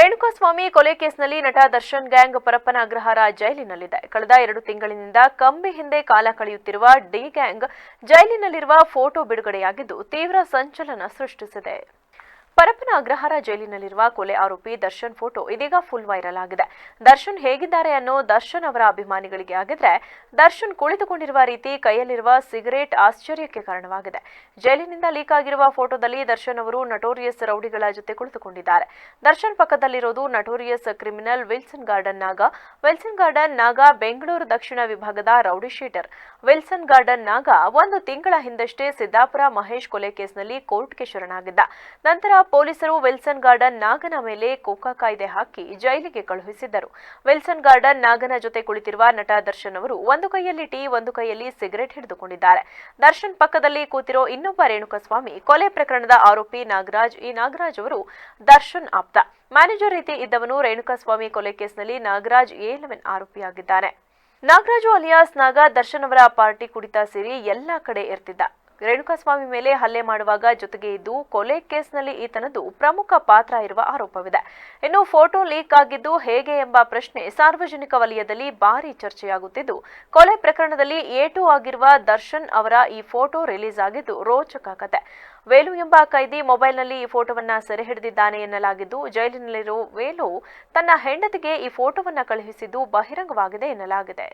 ರೇಣುಕಾಸ್ವಾಮಿ ಕೊಲೆ ಕೇಸ್ನಲ್ಲಿ ನಟ ದರ್ಶನ್ ಗ್ಯಾಂಗ್ ಪರಪ್ಪನ ಅಗ್ರಹಾರ ಜೈಲಿನಲ್ಲಿದೆ. ಕಳೆದ 2 ತಿಂಗಳಿನಿಂದ ಕಂಬಿ ಹಿಂದೆ ಕಾಲ ಕಳೆಯುತ್ತಿರುವ ಡಿ ಗ್ಯಾಂಗ್ ಜೈಲಿನಲ್ಲಿರುವ ಫೋಟೋ ಬಿಡುಗಡೆಯಾಗಿದ್ದು ತೀವ್ರ ಸಂಚಲನ ಸೃಷ್ಟಿಸಿದೆ. ಪರಪ್ಪನ ಅಗ್ರಹಾರ ಜೈಲಿನಲ್ಲಿರುವ ಕೊಲೆ ಆರೋಪಿ ದರ್ಶನ್ ಫೋಟೋ ಇದೀಗ ಫುಲ್ ವೈರಲ್ ಆಗಿದೆ. ದರ್ಶನ್ ಹೇಗಿದ್ದಾರೆ ಅನ್ನೋ ದರ್ಶನ್ ಅವರ ಅಭಿಮಾನಿಗಳಿಗೆ ಆಗಿದ್ರೆ ದರ್ಶನ್ ಕುಳಿತುಕೊಂಡಿರುವ ರೀತಿ ಕೈಯಲ್ಲಿರುವ ಸಿಗರೇಟ್ ಆಶ್ಚರ್ಯಕ್ಕೆ ಕಾರಣವಾಗಿದೆ. ಜೈಲಿನಿಂದ ಲೀಕ್ ಆಗಿರುವ ಫೋಟೋದಲ್ಲಿ ದರ್ಶನ್ ಅವರು ನಟೋರಿಯಸ್ ರೌಡಿಗಳ ಜೊತೆ ಕುಳಿತುಕೊಂಡಿದ್ದಾರೆ. ದರ್ಶನ್ ಪಕ್ಕದಲ್ಲಿರೋದು ನಟೋರಿಯಸ್ ಕ್ರಿಮಿನಲ್ ವಿಲ್ಸನ್ ಗಾರ್ಡನ್ ನಾಗ ಬೆಂಗಳೂರು ದಕ್ಷಿಣ ವಿಭಾಗದ ರೌಡಿ ಶೀಟರ್. ವಿಲ್ಸನ್ ಗಾರ್ಡನ್ ನಾಗ 1 ತಿಂಗಳ ಹಿಂದಷ್ಟೇ ಸಿದ್ದಾಪುರ ಮಹೇಶ್ ಕೊಲೆ ಕೇಸ್ನಲ್ಲಿ ಕೋರ್ಟ್ಗೆ ಶರಣಾಗಿದ್ದ. ನಂತರ ಪೊಲೀಸರು ವಿಲ್ಸನ್ ಗಾರ್ಡನ್ ನಾಗನ ಮೇಲೆ ಕೋಕಾ ಕಾಯ್ದೆ ಹಾಕಿ ಜೈಲಿಗೆ ಕಳುಹಿಸಿದ್ದರು. ವಿಲ್ಸನ್ ಗಾರ್ಡನ್ ನಾಗನ ಜೊತೆ ಕುಳಿತಿರುವ ನಟ ದರ್ಶನ್ ಅವರು ಒಂದು ಕೈಯಲ್ಲಿ ಟೀ, ಒಂದು ಕೈಯಲ್ಲಿ ಸಿಗರೆಟ್ ಹಿಡಿದುಕೊಂಡಿದ್ದಾರೆ. ದರ್ಶನ್ ಪಕ್ಕದಲ್ಲಿ ಕೂತಿರೋ ಇನ್ನೊಬ್ಬ ರೇಣುಕಾಸ್ವಾಮಿ ಕೊಲೆ ಪ್ರಕರಣದ ಆರೋಪಿ ನಾಗರಾಜ್. ಈ ನಾಗರಾಜ್ ಅವರು ದರ್ಶನ್ ಆಪ್ತ. ಮ್ಯಾನೇಜರ್ ರೀತಿ ಇದ್ದವನು ರೇಣುಕಾಸ್ವಾಮಿ ಕೊಲೆ ಕೇಸ್ನಲ್ಲಿ ನಾಗರಾಜ್ A11 ಆರೋಪಿಯಾಗಿದ್ದಾನೆ. ನಾಗರಾಜು ಅಲಿಯಾಸ್ ನಾಗ ದರ್ಶನ್ ಅವರ ಪಾರ್ಟಿ ಕುಡಿತ ಸೇರಿ ಎಲ್ಲಾ ಕಡೆ ಇರ್ತಿದ್ದ. ರೇಣುಕಾಸ್ವಾಮಿ ಮೇಲೆ ಹಲ್ಲೆ ಮಾಡುವಾಗ ಜೊತೆಗೆ ಇದ್ದು ಕೊಲೆ ಕೇಸ್ನಲ್ಲಿ ಈತನದು ಪ್ರಮುಖ ಪಾತ್ರ ಇರುವ ಆರೋಪವಿದೆ. ಇನ್ನು ಫೋಟೋ ಲೀಕ್ ಆಗಿದ್ದು ಹೇಗೆ ಎಂಬ ಪ್ರಶ್ನೆ ಸಾರ್ವಜನಿಕ ವಲಯದಲ್ಲಿ ಭಾರಿ ಚರ್ಚೆಯಾಗುತ್ತಿದ್ದು, ಕೊಲೆ ಪ್ರಕರಣದಲ್ಲಿ A2 ಆಗಿರುವ ದರ್ಶನ್ ಅವರ ಈ ಫೋಟೋ ರಿಲೀಸ್ ಆಗಿದ್ದು ರೋಚಕ ಕತೆ. ವೇಲು ಎಂಬ ಕೈದಿ ಮೊಬೈಲ್ನಲ್ಲಿ ಈ ಫೋಟೋವನ್ನ ಸೆರೆ ಹಿಡಿದಿದ್ದಾನೆ ಎನ್ನಲಾಗಿದ್ದು, ಜೈಲಿನಲ್ಲಿರುವ ವೇಲು ತನ್ನ ಹೆಂಡತಿಗೆ ಈ ಫೋಟೋವನ್ನ ಕಳುಹಿಸಿದ್ದು ಬಹಿರಂಗವಾಗಿದೆ ಎನ್ನಲಾಗಿದೆ.